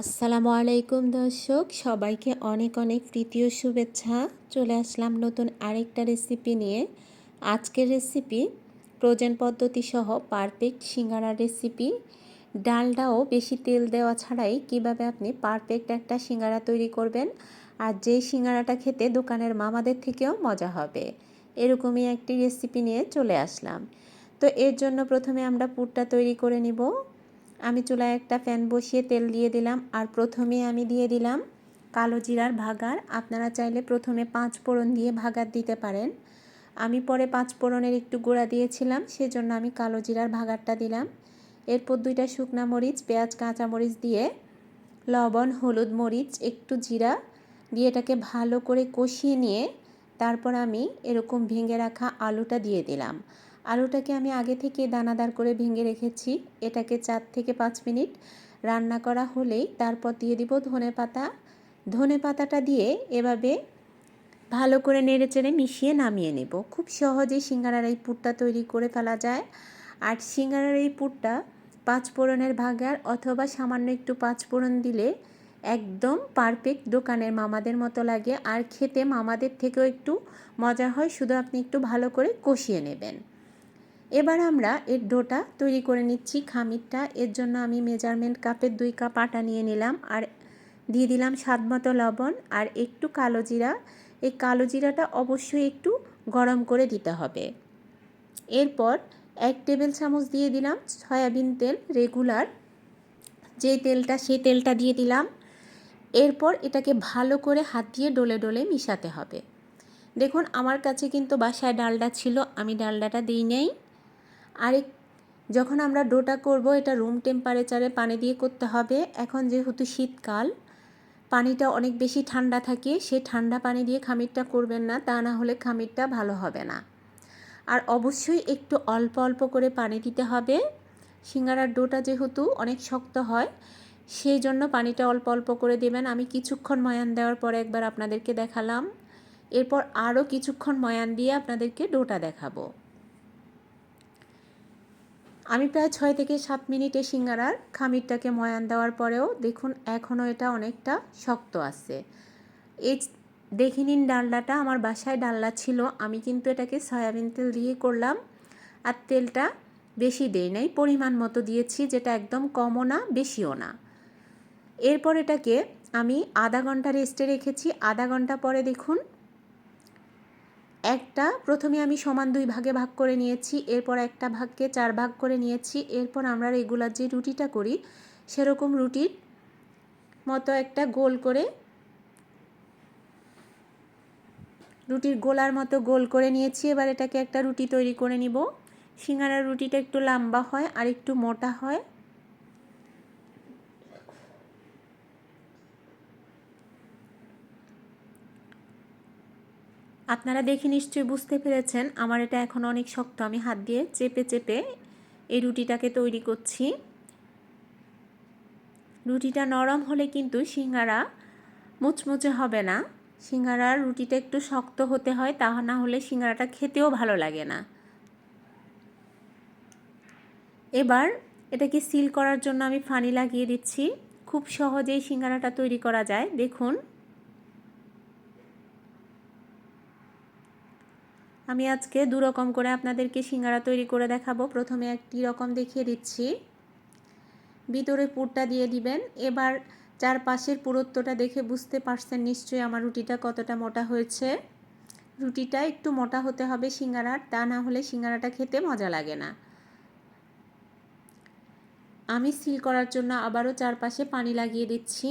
আসসালামু আলাইকুম দর্শক, সবাইকে অনেক অনেক প্রীতি ও শুভেচ্ছা। চলে আসলাম নতুন আরেকটা রেসিপি নিয়ে। আজকের রেসিপি ফ্রোজেন পদ্ধতি সহ পারফেক্ট সিঙ্গারার রেসিপি। ডালটাও বেশি তেল দেওয়া ছাড়াই কিভাবে আপনি পারফেক্ট একটা সিঙ্গারা তৈরি করবেন, আর যেই সিঙ্গারাটা খেতে দোকানের মামাদের থেকেও মজা হবে, এরকমই একটি রেসিপি নিয়ে চলে আসলাম। তো এর জন্য প্রথমে আমরা পুরটা তৈরি করে নিব। আমি চুলায় একটা প্যান বসিয়ে তেল দিয়ে দিলাম, আর প্রথমে আমি দিয়ে দিলাম কালো জিরার ভাগার। আপনারা চাইলে প্রথমে 5 ফোড়ন দিয়ে ভাগার দিতে পারেন। আমি পরে 5 ফোড়নের একটু গুঁড়া দিয়েছিলাম, সেজন্য আমি কালো জিরার ভাগারটা দিলাম। এরপর 2টা শুকনা মরিচ, পেঁয়াজ, কাঁচামরিচ দিয়ে লবণ, হলুদ, মরিচ, একটু জিরা দিয়ে এটাকে ভালো করে কষিয়ে নিয়ে তারপর আমি এরকম ভেঙে রাখা আলুটা দিয়ে দিলাম। আলুটাকে আমি আগে থেকে দানাদার করে ভেঙে রেখেছি। এটাকে 4 থেকে 5 মিনিট রান্না করা হলেই তারপর দিয়ে দিব ধনেপাতা। ধনেপাতাটা দিয়ে এভাবে ভালো করে নেড়েচেড়ে মিশিয়ে নামিয়ে নেব। খুব সহজেই সিঙ্গারার এই পুরটা তৈরি করে ফেলা যায়। আর সিঙ্গারার এই পুরটা 5 ফোড়নের ভাগার অথবা সামান্য একটু 5 ফোড়ন দিলে একদম পারফেক্ট দোকানের মামাদের মতো লাগে, আর খেতে মামাদের থেকেও একটু মজা হয়। শুধু আপনি একটু ভালো করে কষিয়ে নেবেন। এবার আমরা এর ডোটা তৈরি করে নিচ্ছি, খামিরটা। এর জন্য আমি মেজারমেন্ট কাপের 2 কাপ আটা নিয়ে নিলাম, আর দিয়ে দিলাম স্বাদ মতো লবণ আর একটু কালো জিরা। এই কালো জিরাটা অবশ্যই একটু গরম করে দিতে হবে। এরপর 1 টেবিল চামচ দিয়ে দিলাম সয়াবিন তেল, রেগুলার যে তেলটা, সেই তেলটা দিয়ে দিলাম। এরপর এটাকে ভালো করে হাত দিয়ে ডলে ডলে মিশাতে হবে। দেখুন, আমার কাছে কিন্তু বাসায় ডালডা ছিল, আমি ডালডাটা দিই নাই। আর যখন আমরা ডোটা করব, এটা রুম টেম্পারেচারে পানি দিয়ে করতে হবে। এখন যেহেতু শীতকাল, পানিটা অনেক বেশি ঠান্ডা থাকে, সে ঠান্ডা পানি দিয়ে খামিরটা করবেন না, তা না হলে খামিরটা ভালো হবে না। আর অবশ্যই একটু অল্প অল্প করে পানি দিতে হবে। সিঙ্গারার ডোটা যেহেতু অনেক শক্ত হয়, সেই জন্য পানিটা অল্প অল্প করে দেবেন। আমি কিছুক্ষণ ময়ান দেওয়ার পরে একবার আপনাদেরকে দেখালাম, এরপর আরও কিছুক্ষণ ময়ান দিয়ে আপনাদেরকে ডোটা দেখাবো। আমি প্রায় 6 থেকে 7 মিনিটে সিঙ্গারার খামিরটাকে ময়ান দেওয়ার পরেও দেখুন এখনও এটা অনেকটা শক্ত আছে। এই দেখে নিন, ডালনাটা আমার বাসায় ডালনা ছিল, আমি কিন্তু এটাকে সয়াবিন তেল দিয়ে করলাম। আর তেলটা বেশি দেই নাই, পরিমাণ মতো দিয়েছি, যেটা একদম কমও না বেশিও না। এরপর এটাকে আমি আধা ঘন্টা রেস্টে রেখেছি। আধা ঘন্টা পরে দেখুন, একটা প্রথমে আমি সমান 2 ভাগে ভাগ করে নিয়েছি, এরপর একটা ভাগকে 4 ভাগ করে নিয়েছি। এরপর আমরা রেগুলার যে রুটিটা করি, সেরকম রুটির মতো একটা গোল করে, রুটির গোলার মতো গোল করে নিয়েছি। এবার এটাকে একটা রুটি তৈরি করে নিব। সিঙ্গারার রুটিটা একটু লম্বা হয় আর একটু মোটা হয়। আপনারা দেখে নিশ্চয়ই বুঝতে পেরেছেন, আমার এটা এখন অনেক শক্ত। আমি হাত দিয়ে চেপে চেপে এই রুটিটাকে তৈরি করছি। রুটিটা নরম হলে কিন্তু সিঙ্গারা মুচমুচে হবে না। সিঙ্গারার রুটিটা একটু শক্ত হতে হয়, তা না হলে সিঙ্গারাটা খেতেও ভালো লাগে না। এবার এটাকে সিল করার জন্য আমি ফানি লাগিয়ে দিচ্ছি। খুব সহজেই সিঙ্গারাটা তৈরি করা যায়। দেখুন, আমি আজকে 2 রকম করে আপনাদেরকে সিঙ্গারা তৈরি করে দেখাবো। প্রথমে একটি রকম দেখিয়ে দিচ্ছি, ভিতরে পুরটা দিয়ে দিবেন। এবার চারপাশের পুরুত্বটা দেখে বুঝতে পারছেন নিশ্চয়ই আমার রুটিটা কতটা মোটা হয়েছে। রুটিটা একটু মোটা হতে হবে সিঙ্গারার, তা না হলে সিঙ্গারাটা খেতে মজা লাগে না। আমি সিল করার জন্য আবারও চারপাশে পানি লাগিয়ে দিচ্ছি।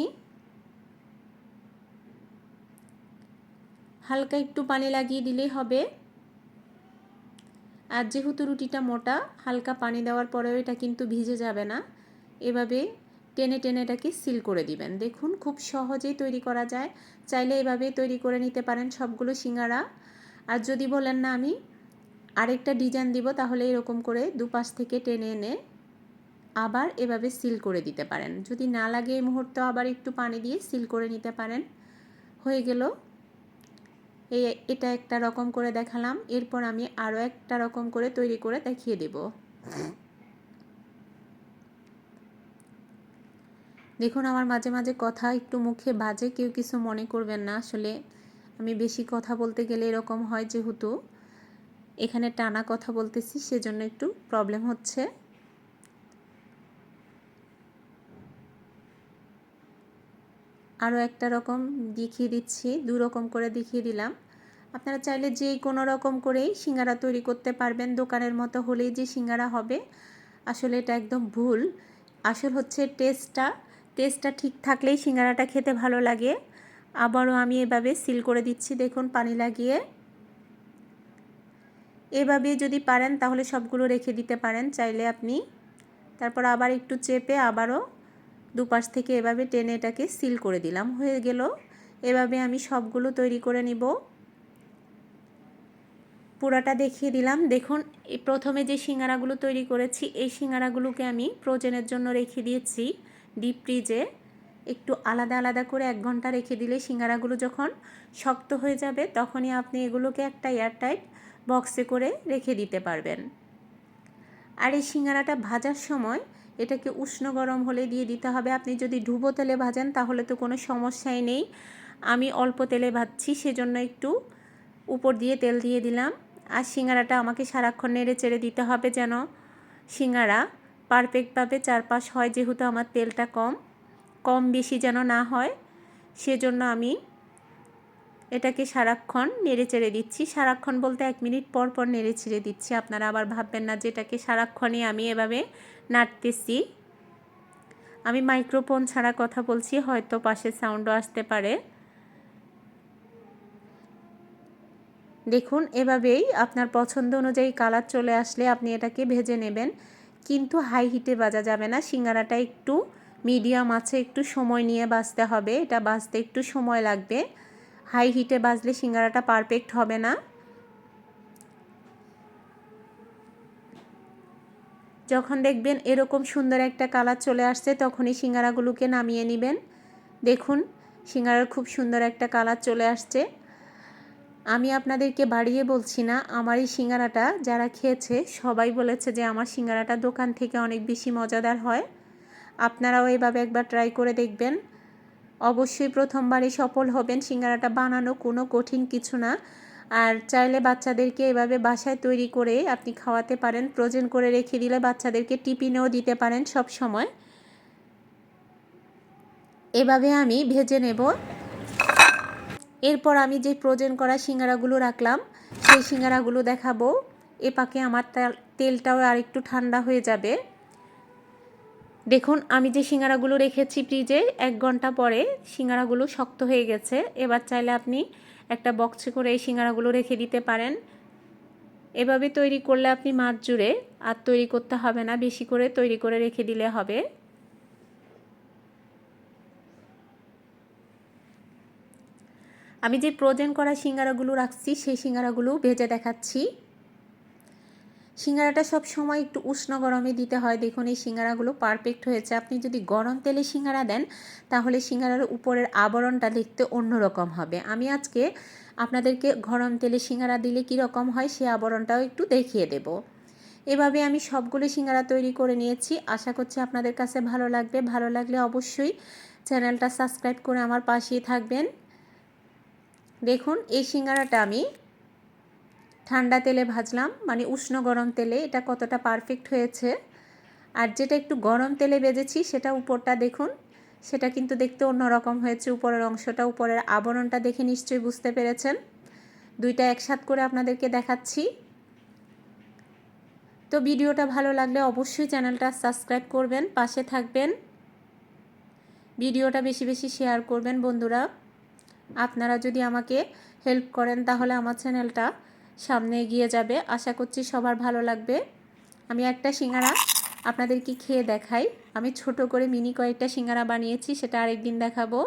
হালকা একটু পানি লাগিয়ে দিলেই হবে। আর যেহেতু রুটিটা মোটা, হালকা পানি দেওয়ার পরেও এটা কিন্তু ভিজে যাবে না। এভাবে টেনে টেনে এটাকে সিল করে দিবেন। দেখুন, খুব সহজেই তৈরি করা যায়। চাইলে এভাবেই তৈরি করে নিতে পারেন সবগুলো সিঙ্গারা। আর যদি বলেন না আমি আরেকটা ডিজাইন দিব, তাহলে এরকম করে দুপাশ থেকে টেনে এনে আবার এভাবে সিল করে দিতে পারেন। যদি না লাগে এই মুহূর্তে আবার একটু পানি দিয়ে সিল করে নিতে পারেন। হয়ে গেল। এটা একটা রকম করে দেখালাম, এরপর আমি আরও একটা রকম করে তৈরি করে দেখিয়ে দেব। দেখুন আমার মাঝে মাঝে কথা একটু মুখে বাজে, কেউ কিছু মনে করবেন না। আসলে আমি বেশি কথা বলতে গেলে এরকম হয়, যেহেতু এখানে টানা কথা বলতেছি সেজন্য একটু প্রবলেম হচ্ছে। আরও একটা রকম দেখিয়ে দিচ্ছি, 2 রকম করে দেখিয়ে দিলাম। আপনারা চাইলে যে কোনো রকম করেই সিঙ্গারা তৈরি করতে পারবেন। দোকানের মতো হলেই যে সিঙ্গারা হবে, আসলে এটা একদম ভুল। আসল হচ্ছে টেস্টটা ঠিক থাকলেই সিঙ্গারাটা খেতে ভালো লাগে। আবারও আমি এভাবে সিল করে দিচ্ছি, দেখুন পানি লাগিয়ে। এভাবে যদি পারেন তাহলে সবগুলো রেখে দিতে পারেন চাইলে আপনি। তারপর আবার একটু চেপে আবারও দুপাশ থেকে এভাবে টেনে এটাকে সিল করে দিলাম, হয়ে গেল। এভাবে আমি সবগুলো তৈরি করে নিব। পুরাটা দেখিয়ে দিলাম। দেখুন প্রথমে যে সিঙ্গারাগুলো তৈরি করেছি, এই সিঙ্গারাগুলোকে আমি ফ্রোজেনের জন্য রেখে দিয়েছি ডিপ ফ্রিজে। একটু আলাদা আলাদা করে 1 ঘন্টা রেখে দিলে সিঙ্গারাগুলো যখন শক্ত হয়ে যাবে, তখনই আপনি এগুলোকে একটা এয়ারটাইট বক্সে করে রেখে দিতে পারবেন। আর এই সিঙ্গারাটা ভাজার সময় এটাকে উষ্ণ গরম হলে দিয়ে দিতে হবে। আপনি যদি ডুবো তেলে ভাজেন তাহলে তো কোনো সমস্যাই নেই। আমি অল্প তেলে ভাজছি, সেজন্য একটু উপর দিয়ে তেল দিয়ে দিলাম। আর সিঙ্গারাটা আমাকে সারাক্ষণ নেড়ে চেড়ে দিতে হবে, যেন সিঙ্গারা পারফেক্টভাবে চারপাশ হয়, যেহেতু আমার তেলটা কম বেশি যেন না হয়, সেজন্য আমি এটাকে সারাক্ষণ নেড়ে চেড়ে দিচ্ছি। সারাক্ষণ বলতে 1 মিনিট পর পর নেড়ে চেড়ে দিচ্ছি। আপনারা আবার ভাববেন না যে এটাকে সারাক্ষণই আমি এভাবে নাড়তেছি। আমি মাইক্রোফোন ছাড়া কথা বলছি, হয়তো পাশে সাউন্ডও আসতে পারে। দেখুন এভাবেই আপনার পছন্দ অনুযায়ী কালার চলে আসলে আপনি এটাকে ভেজে নেবেন, কিন্তু হাই হিটে ভাজা যাবে না। সিঙ্গারাটা একটু মিডিয়াম আছে, একটু সময় নিয়ে ভাজতে হবে। এটা ভাজতে একটু সময় লাগবে। হাই হিটে ভাজলে সিঙ্গারাটা পারফেক্ট হবে না। যখন দেখবেন এরকম সুন্দর একটা কালার চলে আসছে, তখনই সিঙ্গারাগুলোকে নামিয়ে নেবেন। দেখুন সিঙ্গারার খুব সুন্দর একটা কালার চলে আসছে। আমি আপনাদেরকে বাড়িয়ে বলছি না, আমার এই সিঙ্গারাটা যারা খেয়েছে সবাই বলেছে যে আমার সিঙ্গারাটা দোকান থেকে অনেক বেশি মজাদার হয়। আপনারাও এভাবে একবার ট্রাই করে দেখবেন, অবশ্যই প্রথমবারই সফল হবেন। সিঙ্গারাটা বানানো কোনো কঠিন কিছু না। আর চাইলে বাচ্চাদেরকে এভাবে বাসায় তৈরি করে আপনি খাওয়াতে পারেন। ফ্রোজেন করে রেখে দিলে বাচ্চাদেরকে টিফিনেও দিতে পারেন সব সময়। এভাবে আমি ভেজে নেব। এরপর আমি যে ফ্রোজেন করা সিঙ্গারাগুলো রাখলাম, সেই সিঙ্গারাগুলো দেখাবো। এ পাকে আমার তেলটাও আর একটু ঠান্ডা হয়ে যাবে। দেখুন আমি যে সিঙ্গারাগুলো রেখেছি ফ্রিজে 1 ঘন্টা পরে, সিঙ্গারাগুলো শক্ত হয়ে গেছে। এবার চাইলে আপনি একটা বক্সে করে এই সিঙ্গারাগুলো রেখে দিতে পারেন। এভাবে তৈরি করলে আপনি মাস জুড়ে আর তৈরি করতে হবে না, বেশি করে তৈরি করে রেখে দিলে হবে। আমি যে ফ্রোজেন করা সিঙ্গারাগুলো রাখছি, সেই সিঙ্গারাগুলো ভেজে দেখাচ্ছি। সিঙ্গারাটা সব সময় একটু উষ্ণ গরমে দিতে হয়। দেখুন এই সিঙ্গারাগুলো পারফেক্ট হয়েছে। আপনি যদি গরম তেলে সিঙ্গারা দেন, তাহলে সিঙ্গারার উপরের আবরণটা দেখতে অন্যরকম হবে। আমি আজকে আপনাদেরকে গরম তেলে সিঙ্গারা দিলে কীরকম হয় সেই আবরণটাও একটু দেখিয়ে দেব। এভাবে আমি সবগুলো সিঙ্গারা তৈরি করে নিয়েছি। আশা করছি আপনাদের কাছে ভালো লাগবে। ভালো লাগলে অবশ্যই চ্যানেলটা সাবস্ক্রাইব করে আমার পাশেই থাকবেন। দেখুন এই সিঙ্গারাটা আমি ঠান্ডা তেলে ভাজলাম, মানে উষ্ণ গরম তেলে। এটা কতটা পারফেক্ট হয়েছে। আর যেটা একটু গরম তেলে ভেজেছি, সেটা উপরটা দেখুন, সেটা কিন্তু দেখতে অন্যরকম হয়েছে। উপরের অংশটা, উপরের আবরণটা দেখে নিশ্চয়ই বুঝতে পেরেছেন। দুইটা একসাথে করে আপনাদেরকে দেখাচ্ছি। তো ভিডিওটা ভালো লাগলে অবশ্যই চ্যানেলটা সাবস্ক্রাইব করবেন, পাশে থাকবেন। ভিডিওটা বেশি বেশি শেয়ার করবেন বন্ধুরা। আপনারা যদি আমাকে হেল্প করেন তাহলে আমার চ্যানেলটা সামনে এগিয়ে যাবে। আশা করছি সবার ভালো লাগবে। আমি একটা সিঙ্গারা আপনাদেরকে খেয়ে দেখাই। আমি ছোট করে মিনি কয়েকটা সিঙ্গারা বানিয়েছি, সেটা আরেকদিন দেখাবো।